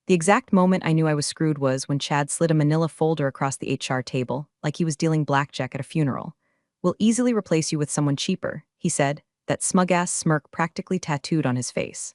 The exact moment I knew I was screwed was when Chad slid a manila folder across the HR table, like he was dealing blackjack at a funeral. "We'll easily replace you with someone cheaper," he said, that smug-ass smirk practically tattooed on his face.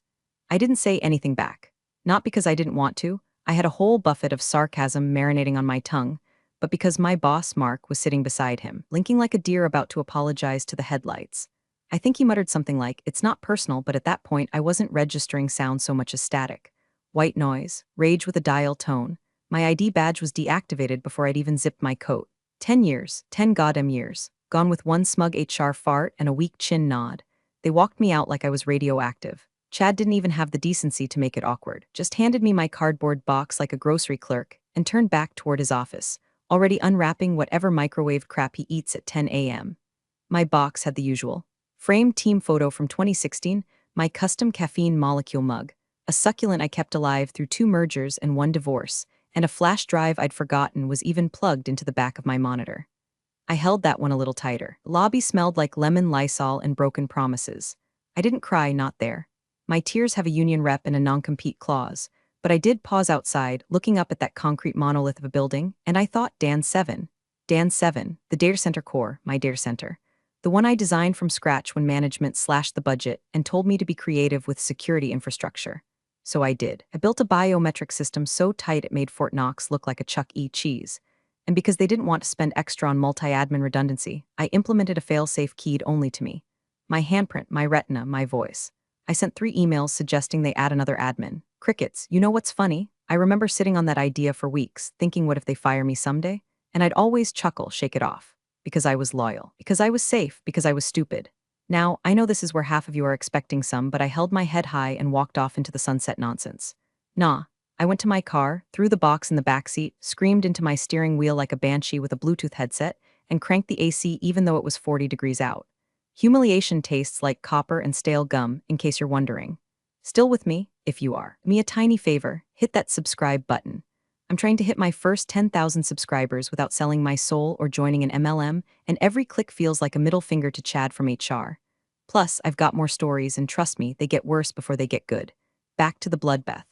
I didn't say anything back. Not because I didn't want to, I had a whole buffet of sarcasm marinating on my tongue, but because my boss, Mark, was sitting beside him, blinking like a deer about to apologize to the headlights. I think he muttered something like, "It's not personal," but at that point I wasn't registering sound so much as static. White noise, rage with a dial tone. My ID badge was deactivated before I'd even zipped my coat. 10 years, 10 goddamn years, gone with one smug HR fart and a weak chin nod. They walked me out like I was radioactive. Chad didn't even have the decency to make it awkward, just handed me my cardboard box like a grocery clerk and turned back toward his office, already unwrapping whatever microwave crap he eats at 10 a.m. My box had the usual framed team photo from 2016, my custom caffeine molecule mug, a succulent I kept alive through 2 mergers and 1 divorce, and a flash drive I'd forgotten was even plugged into the back of my monitor. I held that one a little tighter. The lobby smelled like lemon Lysol and broken promises. I didn't cry, not there. My tears have a union rep and a non-compete clause, but I did pause outside, looking up at that concrete monolith of a building, and I thought Dan 7. Dan 7, the data center core, my data center. The one I designed from scratch when management slashed the budget and told me to be creative with security infrastructure. So I did. I built a biometric system so tight it made Fort Knox look like a Chuck E. Cheese. And because they didn't want to spend extra on multi-admin redundancy, I implemented a fail-safe keyed only to me. My handprint, my retina, my voice. I sent 3 emails suggesting they add another admin. Crickets. You know what's funny? I remember sitting on that idea for weeks, thinking what if they fire me someday? And I'd always chuckle, shake it off. Because I was loyal. Because I was safe. Because I was stupid. Now, I know this is where half of you are expecting some, but I held my head high and walked off into the sunset nonsense. Nah. I went to my car, threw the box in the backseat, screamed into my steering wheel like a banshee with a Bluetooth headset, and cranked the AC even though it was 40 degrees out. Humiliation tastes like copper and stale gum, in case you're wondering. Still with me? If you are. Me a tiny favor, hit that subscribe button. I'm trying to hit my first 10,000 subscribers without selling my soul or joining an MLM, and every click feels like a middle finger to Chad from HR. Plus, I've got more stories, and trust me, they get worse before they get good. Back to the bloodbath.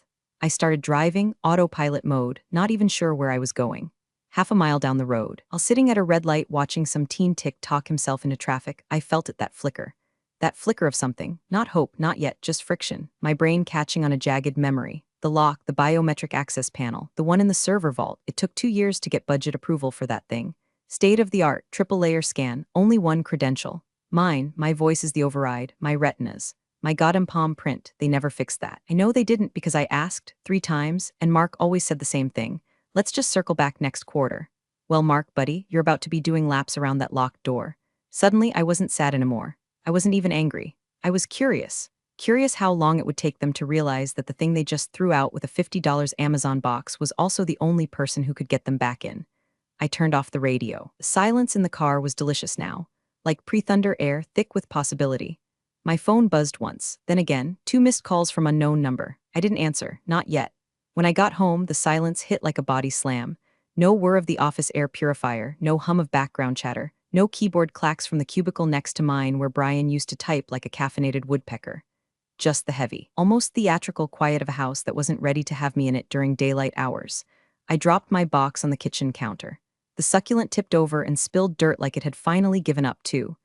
I started driving, autopilot mode, not even sure where I was going. Half a mile down the road, while sitting at a red light watching some teen talk himself into traffic, I felt it, that flicker. That flicker of something, not hope, not yet, just friction, my brain catching on a jagged memory. The lock, the biometric access panel, the one in the server vault. It took 2 years to get budget approval for that thing. State-of-the-art, triple-layer scan, only one credential. Mine, my voice is the override, my retinas. My goddamn palm print, they never fixed that. I know they didn't because I asked 3 times, and Mark always said the same thing. Let's just circle back next quarter. Well, Mark, buddy, you're about to be doing laps around that locked door. Suddenly, I wasn't sad anymore. I wasn't even angry. I was curious. Curious how long it would take them to realize that the thing they just threw out with a $50 Amazon box was also the only person who could get them back in. I turned off the radio. The silence in the car was delicious now. Like pre-thunder air, thick with possibility. My phone buzzed once, then again, 2 missed calls from unknown number. I didn't answer, not yet. When I got home, the silence hit like a body slam. No whir of the office air purifier, no hum of background chatter, no keyboard clacks from the cubicle next to mine where Brian used to type like a caffeinated woodpecker. Just the heavy, almost theatrical quiet of a house that wasn't ready to have me in it during daylight hours. I dropped my box on the kitchen counter. The succulent tipped over and spilled dirt like it had finally given up too.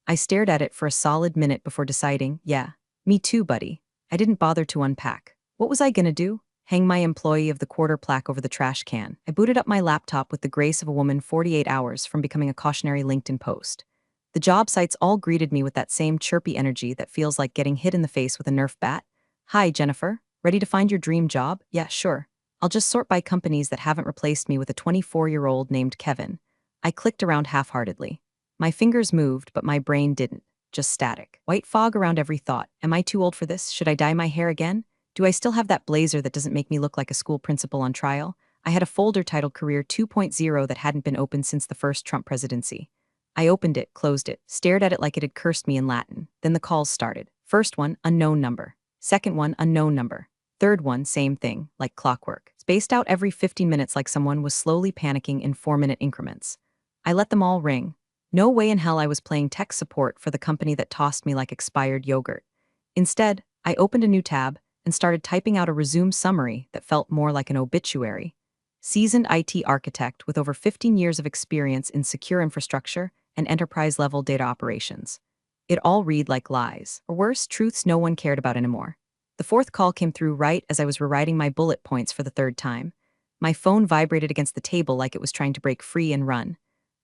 I stared at it for a solid minute before deciding, yeah, me too, buddy. I didn't bother to unpack. What was I gonna do? Hang my employee of the quarter plaque over the trash can. I booted up my laptop with the grace of a woman 48 hours from becoming a cautionary LinkedIn post. The job sites all greeted me with that same chirpy energy that feels like getting hit in the face with a Nerf bat. Hi, Jennifer. Ready to find your dream job? Yeah, sure. I'll just sort by companies that haven't replaced me with a 24-year-old named Kevin. I clicked around half-heartedly. My fingers moved, but my brain didn't. Just static. White fog around every thought. Am I too old for this? Should I dye my hair again? Do I still have that blazer that doesn't make me look like a school principal on trial? I had a folder titled Career 2.0 that hadn't been opened since the first Trump presidency. I opened it, closed it, stared at it like it had cursed me in Latin. Then the calls started. First one, unknown number. Second one, unknown number. Third one, same thing, like clockwork. Spaced out every 15 minutes like someone was slowly panicking in 4-minute increments. I let them all ring. No way in hell I was playing tech support for the company that tossed me like expired yogurt. Instead, I opened a new tab, and started typing out a resume summary that felt more like an obituary. Seasoned IT architect with over 15 years of experience in secure infrastructure and enterprise-level data operations. It all read like lies, or worse, truths no one cared about anymore. The fourth call came through right as I was rewriting my bullet points for the third time. My phone vibrated against the table like it was trying to break free and run.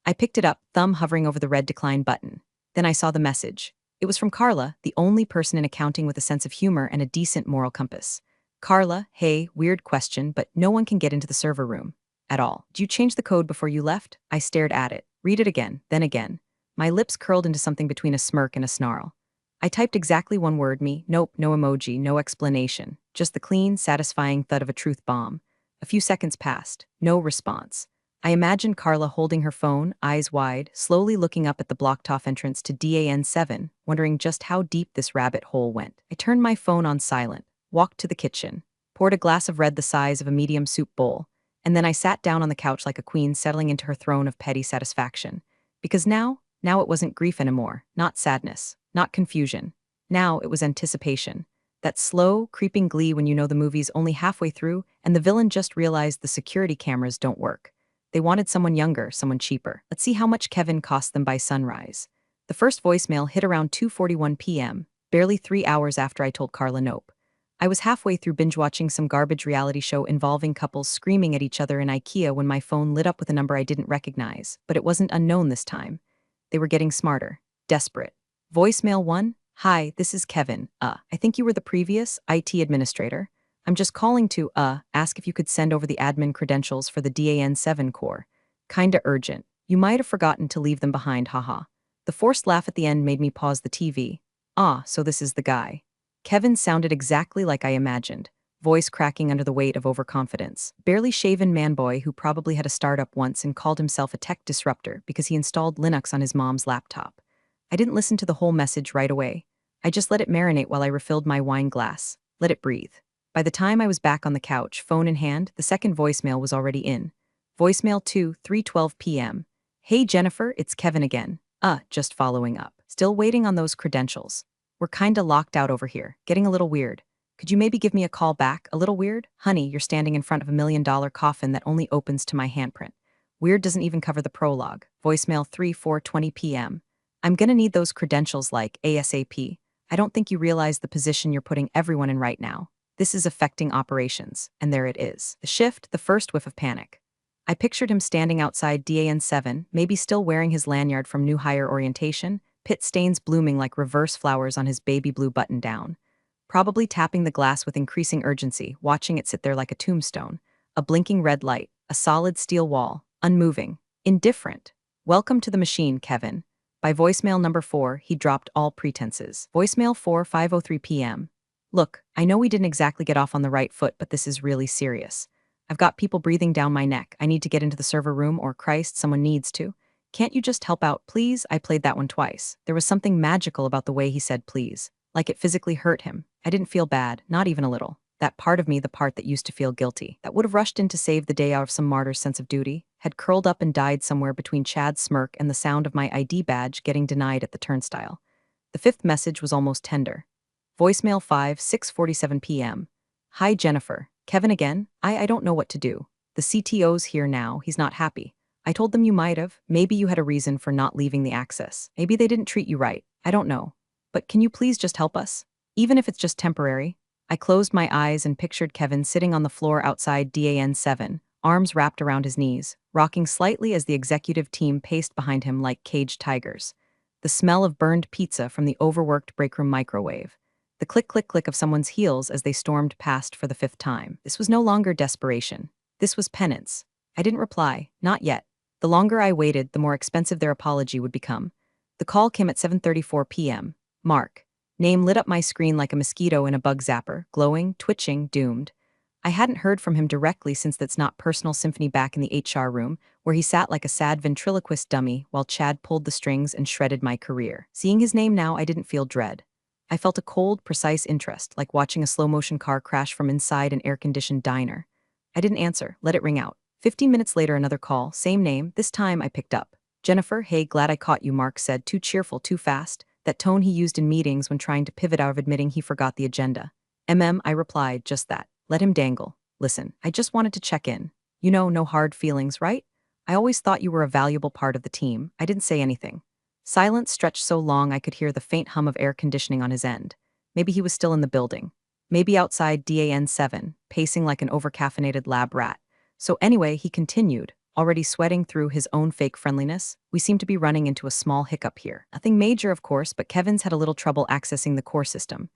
I picked it up, thumb hovering over the red decline button. Then I saw the message. It was from Carla, the only person in accounting with a sense of humor and a decent moral compass. Carla, hey, weird question, but no one can get into the server room. At all. Did you change the code before you left? I stared at it. Read it again, then again. My lips curled into something between a smirk and a snarl. I typed exactly one word, me. Nope, no emoji, no explanation. Just the clean, satisfying thud of a truth bomb. A few seconds passed. No response. I imagined Carla holding her phone, eyes wide, slowly looking up at the blocked-off entrance to DAN7, wondering just how deep this rabbit hole went. I turned my phone on silent, walked to the kitchen, poured a glass of red the size of a medium soup bowl, and then I sat down on the couch like a queen settling into her throne of petty satisfaction. Because now it wasn't grief anymore, not sadness, not confusion. Now it was anticipation. That slow, creeping glee when you know the movie's only halfway through and the villain just realized the security cameras don't work. They wanted someone younger, someone cheaper. Let's see how much Kevin cost them by sunrise. The first voicemail hit around 2:41 p.m., barely 3 hours after I told Carla nope. I was halfway through binge-watching some garbage reality show involving couples screaming at each other in IKEA when my phone lit up with a number I didn't recognize, but it wasn't unknown this time. They were getting smarter, desperate. Voicemail 1, hi, this is Kevin. I think you were the previous IT administrator. I'm just calling to, ask if you could send over the admin credentials for the DAN7 core. Kinda urgent. You might have forgotten to leave them behind, haha. The forced laugh at the end made me pause the TV. So this is the guy. Kevin sounded exactly like I imagined, voice cracking under the weight of overconfidence. Barely shaven man-boy who probably had a startup once and called himself a tech disruptor because he installed Linux on his mom's laptop. I didn't listen to the whole message right away. I just let it marinate while I refilled my wine glass. Let it breathe. By the time I was back on the couch, phone in hand, the second voicemail was already in. Voicemail 2, 3:12 p.m. Hey Jennifer, it's Kevin again. Just following up. Still waiting on those credentials. We're kinda locked out over here, getting a little weird. Could you maybe give me a call back? A little weird? Honey, you're standing in front of $1 million coffin that only opens to my handprint. Weird doesn't even cover the prologue. Voicemail 3, 4:20 p.m. I'm gonna need those credentials like ASAP. I don't think you realize the position you're putting everyone in right now. This is affecting operations, and there it is. The shift, the first whiff of panic. I pictured him standing outside DAN7, maybe still wearing his lanyard from new hire orientation, pit stains blooming like reverse flowers on his baby blue button-down. Probably tapping the glass with increasing urgency, watching it sit there like a tombstone. A blinking red light, a solid steel wall, unmoving, indifferent. Welcome to the machine, Kevin. By voicemail number 4, he dropped all pretenses. Voicemail 4, 5:03 p.m. Look, I know we didn't exactly get off on the right foot, but this is really serious. I've got people breathing down my neck. I need to get into the server room, or Christ, someone needs to. Can't you just help out, please? I played that one twice. There was something magical about the way he said please. Like it physically hurt him. I didn't feel bad, not even a little. That part of me, the part that used to feel guilty, that would have rushed in to save the day out of some martyr's sense of duty, had curled up and died somewhere between Chad's smirk and the sound of my ID badge getting denied at the turnstile. The fifth message was almost tender. Voicemail 5, 6:47 p.m. Hi Jennifer, Kevin again? I don't know what to do. The CTO's here now, he's not happy. I told them you might have. Maybe you had a reason for not leaving the access. Maybe they didn't treat you right. I don't know. But can you please just help us? Even if it's just temporary. I closed my eyes and pictured Kevin sitting on the floor outside DAN7, arms wrapped around his knees, rocking slightly as the executive team paced behind him like caged tigers. The smell of burned pizza from the overworked breakroom microwave. The click-click-click of someone's heels as they stormed past for the 5th time. This was no longer desperation. This was penance. I didn't reply, not yet. The longer I waited, the more expensive their apology would become. The call came at 7:34 p.m. Mark. Name lit up my screen like a mosquito in a bug zapper, glowing, twitching, doomed. I hadn't heard from him directly since That's Not Personal Symphony back in the HR room, where he sat like a sad ventriloquist dummy while Chad pulled the strings and shredded my career. Seeing his name now, I didn't feel dread. I felt a cold, precise interest, like watching a slow-motion car crash from inside an air-conditioned diner. I didn't answer, let it ring out. 15 minutes later, another call, same name, this time I picked up. Jennifer, hey, glad I caught you, Mark said, too cheerful, too fast, that tone he used in meetings when trying to pivot out of admitting he forgot the agenda. I replied, just that. Let him dangle. Listen, I just wanted to check in. You know, no hard feelings, right? I always thought you were a valuable part of the team. I didn't say anything. Silence stretched so long I could hear the faint hum of air conditioning on his end. Maybe he was still in the building. Maybe outside DAN7, pacing like an overcaffeinated lab rat. So anyway, he continued, already sweating through his own fake friendliness. We seem to be running into a small hiccup here. Nothing major, of course, but Kevin's had a little trouble accessing the core system.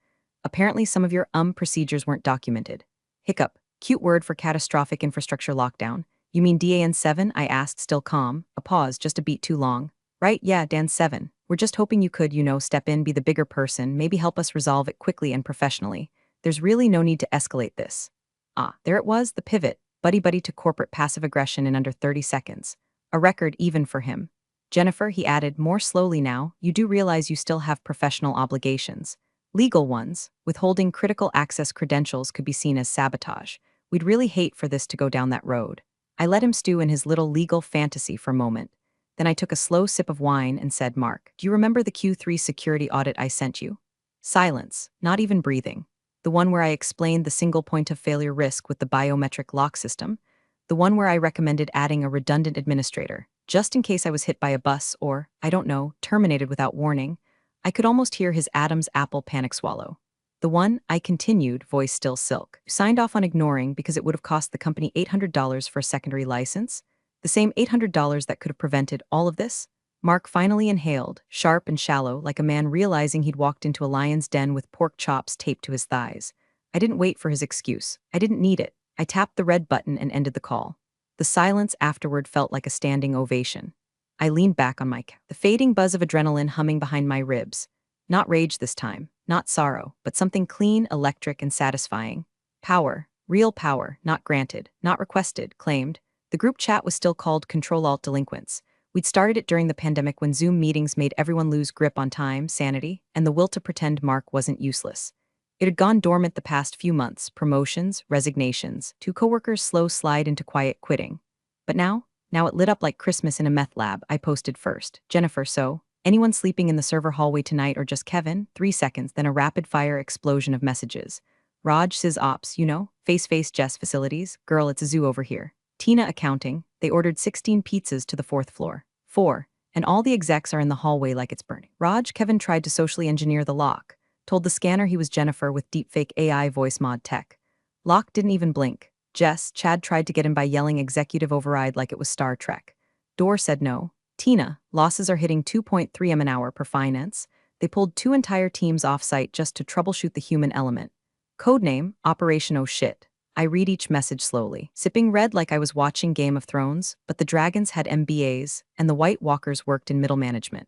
Apparently some of your procedures weren't documented. Hiccup, cute word for catastrophic infrastructure lockdown. You mean DAN7? I asked, still calm. A pause, just a beat too long. Right, yeah, Dan7. We're just hoping you could, step in, be the bigger person, maybe help us resolve it quickly and professionally. There's really no need to escalate this. Ah, there it was, the pivot. Buddy to corporate passive aggression in under 30 seconds. A record even for him. Jennifer, he added, more slowly now, you do realize you still have professional obligations. Legal ones. Withholding critical access credentials could be seen as sabotage. We'd really hate for this to go down that road. I let him stew in his little legal fantasy for a moment. Then I took a slow sip of wine and said, Mark, do you remember the Q3 security audit I sent you? Silence, not even breathing. The one where I explained the single point of failure risk with the biometric lock system. The one where I recommended adding a redundant administrator, just in case I was hit by a bus or, I don't know, terminated without warning. I could almost hear his Adam's apple panic swallow. The one, I continued, voice still silk, signed off on ignoring because it would have cost the company $800 for a secondary license. The same $800 that could have prevented all of this? Mark finally inhaled, sharp and shallow, like a man realizing he'd walked into a lion's den with pork chops taped to his thighs. I didn't wait for his excuse. I didn't need it. I tapped the red button and ended the call. The silence afterward felt like a standing ovation. I leaned back on my couch, the fading buzz of adrenaline humming behind my ribs. Not rage this time, not sorrow, but something clean, electric, and satisfying. Power, real power, not granted, not requested, claimed. The group chat was still called Control-Alt-Delinquents. We'd started it during the pandemic when Zoom meetings made everyone lose grip on time, sanity, and the will to pretend Mark wasn't useless. It had gone dormant the past few months, promotions, resignations, 2 coworkers' slow slide into quiet quitting. But now it lit up like Christmas in a meth lab. I posted first. Jennifer, so, anyone sleeping in the server hallway tonight or just Kevin? 3 seconds, then a rapid-fire explosion of messages. Raj, Sis Ops, face Jess Facilities, girl, it's a zoo over here. Tina accounting, they ordered 16 pizzas to the 4th floor. 4. And all the execs are in the hallway like it's burning. Raj, Kevin tried to socially engineer the lock. Told the scanner he was Jennifer with deepfake AI voice mod tech. Lock didn't even blink. Jess, Chad tried to get him by yelling executive override like it was Star Trek. Door said no. Tina, losses are hitting 2.3 M an hour per finance. They pulled 2 entire teams off-site just to troubleshoot the human element. Codename, Operation Oh Shit. I read each message slowly, sipping red like I was watching Game of Thrones, but the dragons had MBAs, and the White Walkers worked in middle management.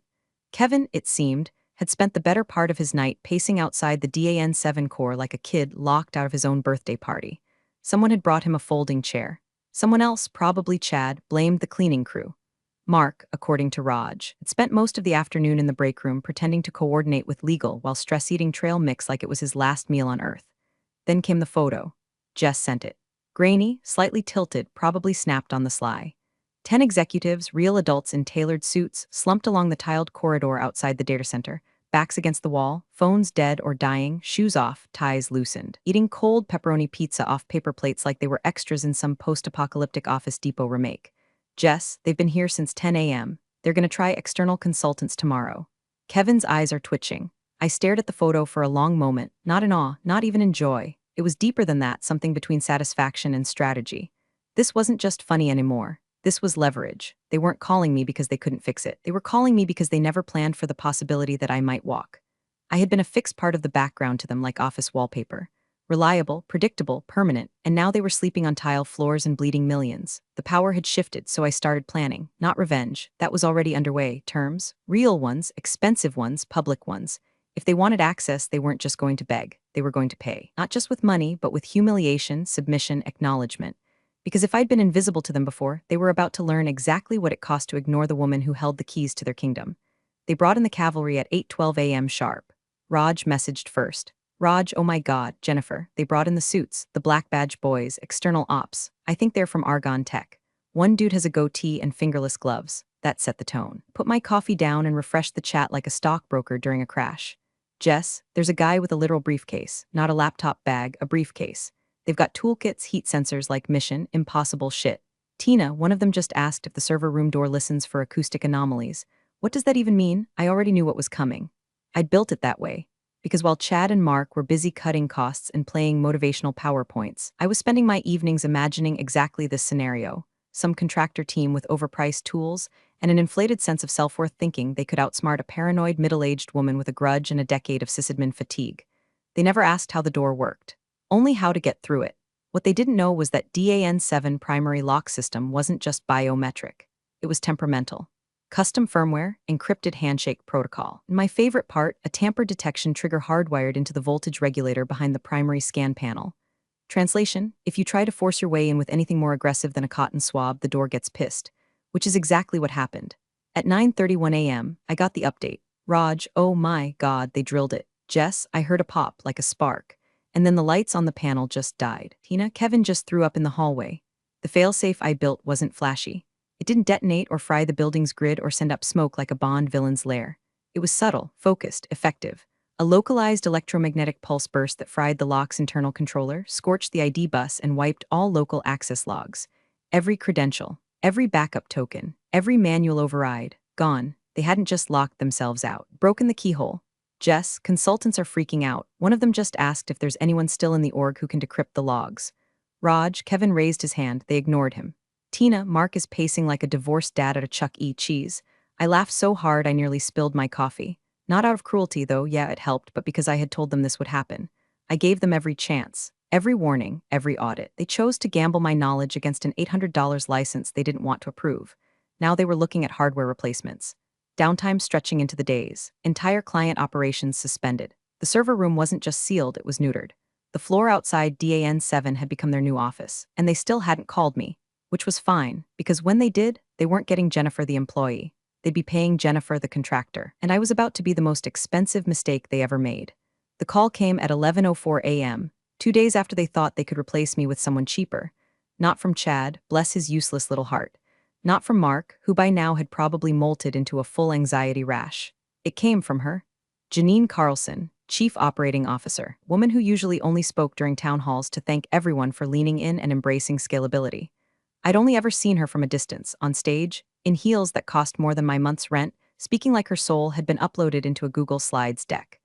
Kevin, it seemed, had spent the better part of his night pacing outside the DAN7 core like a kid locked out of his own birthday party. Someone had brought him a folding chair. Someone else, probably Chad, blamed the cleaning crew. Mark, according to Raj, had spent most of the afternoon in the break room pretending to coordinate with legal while stress-eating trail mix like it was his last meal on Earth. Then came the photo. Jess sent it. Grainy, slightly tilted, probably snapped on the sly. 10 executives, real adults in tailored suits, slumped along the tiled corridor outside the data center, backs against the wall, phones dead or dying, shoes off, ties loosened, eating cold pepperoni pizza off paper plates like they were extras in some post-apocalyptic Office Depot remake. Jess, they've been here since 10 a.m. They're gonna try external consultants tomorrow. Kevin's eyes are twitching. I stared at the photo for a long moment, not in awe, not even in joy. It was deeper than that, something between satisfaction and strategy. This wasn't just funny anymore. This was leverage. They weren't calling me because they couldn't fix it. They were calling me because they never planned for the possibility that I might walk. I had been a fixed part of the background to them like office wallpaper. Reliable, predictable, permanent, and now they were sleeping on tile floors and bleeding millions. The power had shifted, so I started planning. Not revenge. That was already underway. Terms. Real ones, expensive ones, public ones. If they wanted access, they weren't just going to beg. They were going to pay. Not just with money, but with humiliation, submission, acknowledgement. Because if I'd been invisible to them before, they were about to learn exactly what it cost to ignore the woman who held the keys to their kingdom. They brought in the cavalry at 8:12 a.m. sharp. Raj messaged first. Raj, oh my god, Jennifer, they brought in the suits, the black badge boys, external ops. I think they're from Argonne Tech. One dude has a goatee and fingerless gloves. That set the tone. Put my coffee down and refreshed the chat like a stockbroker during a crash. Jess, there's a guy with a literal briefcase, not a laptop bag, a briefcase. They've got toolkits, heat sensors like Mission Impossible shit. Tina, one of them just asked if the server room door listens for acoustic anomalies. What does that even mean? I already knew what was coming. I'd built it that way. Because while Chad and Mark were busy cutting costs and playing motivational PowerPoints, I was spending my evenings imagining exactly this scenario. Some contractor team with overpriced tools and an inflated sense of self-worth thinking they could outsmart a paranoid middle-aged woman with a grudge and a decade of sysadmin fatigue. They never asked how the door worked, only how to get through it. What they didn't know was that DAN7 primary lock system wasn't just biometric. It was temperamental. Custom firmware, encrypted handshake protocol. And my favorite part, a tamper detection trigger hardwired into the voltage regulator behind the primary scan panel. Translation, if you try to force your way in with anything more aggressive than a cotton swab, the door gets pissed. Which is exactly what happened. At 9:31 a.m., I got the update. Raj, oh my god, they drilled it. Jess, I heard a pop, like a spark. And then the lights on the panel just died. Tina, Kevin just threw up in the hallway. The failsafe I built wasn't flashy. It didn't detonate or fry the building's grid or send up smoke like a Bond villain's lair. It was subtle, focused, effective. A localized electromagnetic pulse burst that fried the lock's internal controller, scorched the ID bus, and wiped all local access logs. Every credential, every backup token, every manual override, gone. They hadn't just locked themselves out, broken the keyhole. Jess, consultants are freaking out. One of them just asked if there's anyone still in the org who can decrypt the logs. Raj, Kevin raised his hand. They ignored him. Tina, Mark is pacing like a divorced dad at a Chuck E. Cheese. I laughed so hard I nearly spilled my coffee. Not out of cruelty, though, yeah, it helped, but because I had told them this would happen. I gave them every chance, every warning, every audit. They chose to gamble my knowledge against an $800 license they didn't want to approve. Now they were looking at hardware replacements. Downtime stretching into the days. Entire client operations suspended. The server room wasn't just sealed, it was neutered. The floor outside DAN7 had become their new office, and they still hadn't called me. Which was fine, because when they did, they weren't getting Jennifer the employee. They'd be paying Jennifer the contractor, and I was about to be the most expensive mistake they ever made. The call came at 11:04 a.m., 2 days after they thought they could replace me with someone cheaper. Not from Chad, bless his useless little heart. Not from Mark, who by now had probably molted into a full anxiety rash. It came from her. Janine Carlson, Chief Operating Officer, woman who usually only spoke during town halls to thank everyone for leaning in and embracing scalability. I'd only ever seen her from a distance, on stage, in heels that cost more than my month's rent, speaking like her soul had been uploaded into a Google Slides deck.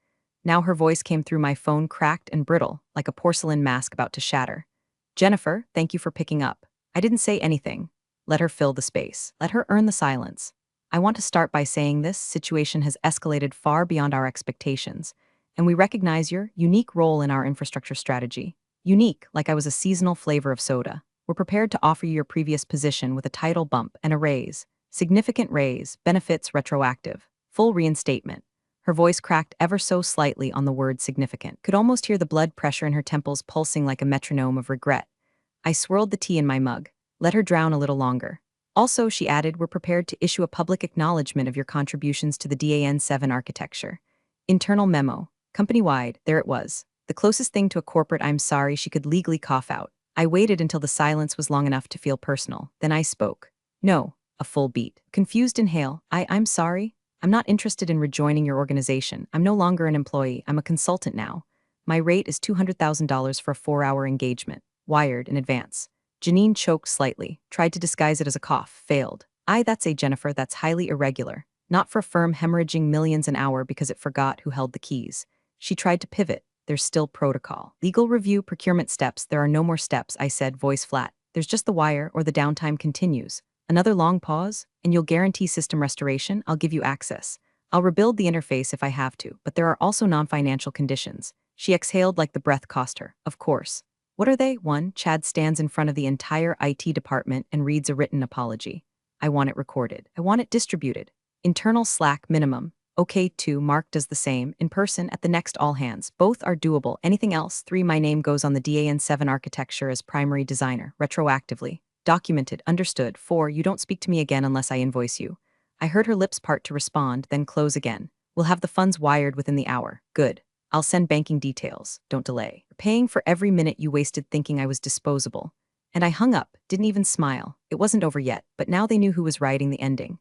Now her voice came through my phone cracked and brittle, like a porcelain mask about to shatter. Jennifer, thank you for picking up. I didn't say anything. Let her fill the space. Let her earn the silence. I want to start by saying this situation has escalated far beyond our expectations, and we recognize your unique role in our infrastructure strategy. Unique, like I was a seasonal flavor of soda. We're prepared to offer you your previous position with a title bump and a raise. Significant raise, benefits retroactive, full reinstatement. Her voice cracked ever so slightly on the word significant. Could almost hear the blood pressure in her temples pulsing like a metronome of regret. I swirled the tea in my mug. Let her drown a little longer. Also, she added, we're prepared to issue a public acknowledgement of your contributions to the DAN7 architecture. Internal memo. Company-wide, there it was. The closest thing to a corporate I'm sorry she could legally cough out. I waited until the silence was long enough to feel personal. Then I spoke. No, a full beat. Confused inhale. I'm sorry. I'm not interested in rejoining your organization. I'm no longer an employee. I'm a consultant now. My rate is $200,000 for a 4-hour engagement. Wired in advance. Janine choked slightly, tried to disguise it as a cough, failed. That's a Jennifer, that's highly irregular. Not for a firm hemorrhaging millions an hour because it forgot who held the keys. She tried to pivot. There's still protocol. Legal review, procurement steps. There are no more steps, I said, voice flat. There's just the wire or the downtime continues. Another long pause, and you'll guarantee system restoration. I'll give you access. I'll rebuild the interface if I have to, but there are also non-financial conditions. She exhaled like the breath cost her. Of course. What are they? 1. Chad stands in front of the entire IT department and reads a written apology. I want it recorded. I want it distributed. Internal Slack minimum. Okay. 2. Mark does the same, in person at the next all hands. Both are doable. Anything else? 3. My name goes on the DAN7 architecture as primary designer, retroactively. Documented, understood. 4. You don't speak to me again unless I invoice you. I heard her lips part to respond, then close again. We'll have the funds wired within the hour. Good. I'll send banking details. Don't delay. You're paying for every minute you wasted thinking I was disposable. And I hung up, didn't even smile. It wasn't over yet, but now they knew who was writing the ending.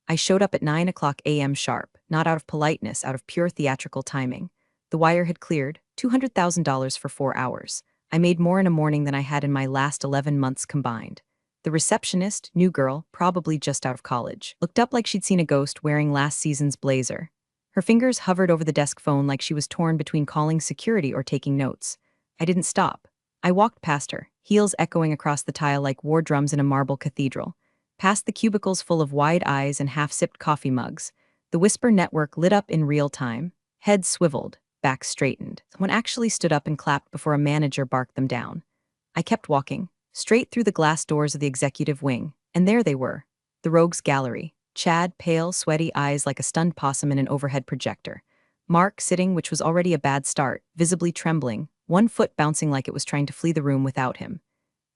I showed up at 9 o'clock a.m. sharp, not out of politeness, out of pure theatrical timing. The wire had cleared, $200,000 for 4 hours. I made more in a morning than I had in my last 11 months combined. The receptionist, new girl, probably just out of college, looked up like she'd seen a ghost wearing last season's blazer. Her fingers hovered over the desk phone like she was torn between calling security or taking notes. I didn't stop. I walked past her, heels echoing across the tile like war drums in a marble cathedral. Past the cubicles full of wide eyes and half-sipped coffee mugs. The whisper network lit up in real time. Heads swiveled, backs straightened. Someone actually stood up and clapped before a manager barked them down. I kept walking, straight through the glass doors of the executive wing, and there they were, the rogues gallery. Chad, pale, sweaty eyes like a stunned possum in an overhead projector. Mark, sitting, which was already a bad start, visibly trembling, one foot bouncing like it was trying to flee the room without him.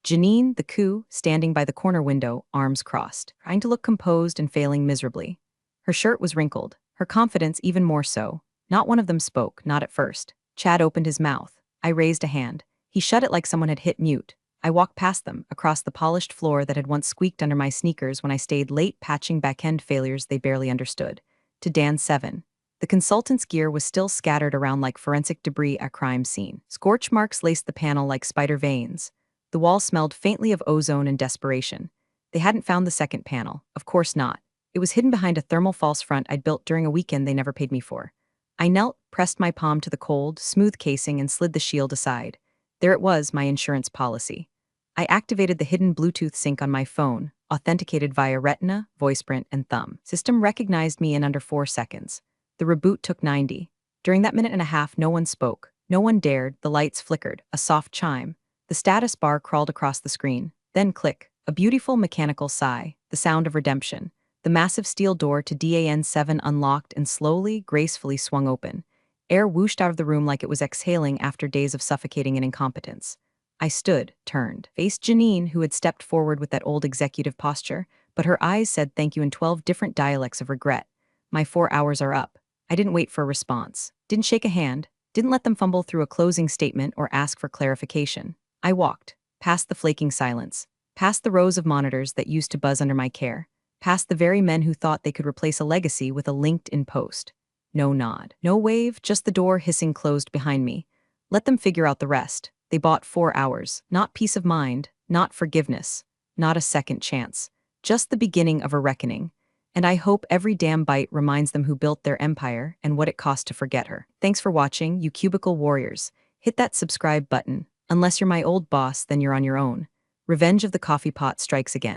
Janine, the coup, standing by the corner window, arms crossed, trying to look composed and failing miserably. Her shirt was wrinkled, her confidence even more so. Not one of them spoke, not at first. Chad opened his mouth. I raised a hand. He shut it like someone had hit mute. I walked past them, across the polished floor that had once squeaked under my sneakers when I stayed late patching back-end failures they barely understood, to Dan 7. The consultant's gear was still scattered around like forensic debris at a crime scene. Scorch marks laced the panel like spider veins. The wall smelled faintly of ozone and desperation. They hadn't found the second panel. Of course not. It was hidden behind a thermal false front I'd built during a weekend they never paid me for. I knelt, pressed my palm to the cold, smooth casing and slid the shield aside. There it was, my insurance policy. I activated the hidden Bluetooth sync on my phone, authenticated via Retina, VoicePrint, and Thumb. System recognized me in under 4 seconds. The reboot took 90. During that minute and a half, no one spoke. No one dared. The lights flickered, a soft chime. The status bar crawled across the screen. Then click, a beautiful mechanical sigh, the sound of redemption. The massive steel door to DAN 7 unlocked and slowly, gracefully swung open. Air whooshed out of the room like it was exhaling after days of suffocating and incompetence. I stood, turned, faced Janine, who had stepped forward with that old executive posture, but her eyes said thank you in 12 different dialects of regret. My 4 hours are up. I didn't wait for a response, didn't shake a hand, didn't let them fumble through a closing statement or ask for clarification. I walked, past the flaking silence, past the rows of monitors that used to buzz under my care, past the very men who thought they could replace a legacy with a LinkedIn post. No nod, no wave, just the door hissing closed behind me. Let them figure out the rest. They bought 4 hours, not peace of mind, not forgiveness, not a second chance, just the beginning of a reckoning. And I hope every damn bite reminds them who built their empire and what it cost to forget her. Thanks for watching, you cubicle warriors. Hit that subscribe button. Unless you're my old boss, then you're on your own. Revenge of the coffee pot strikes again.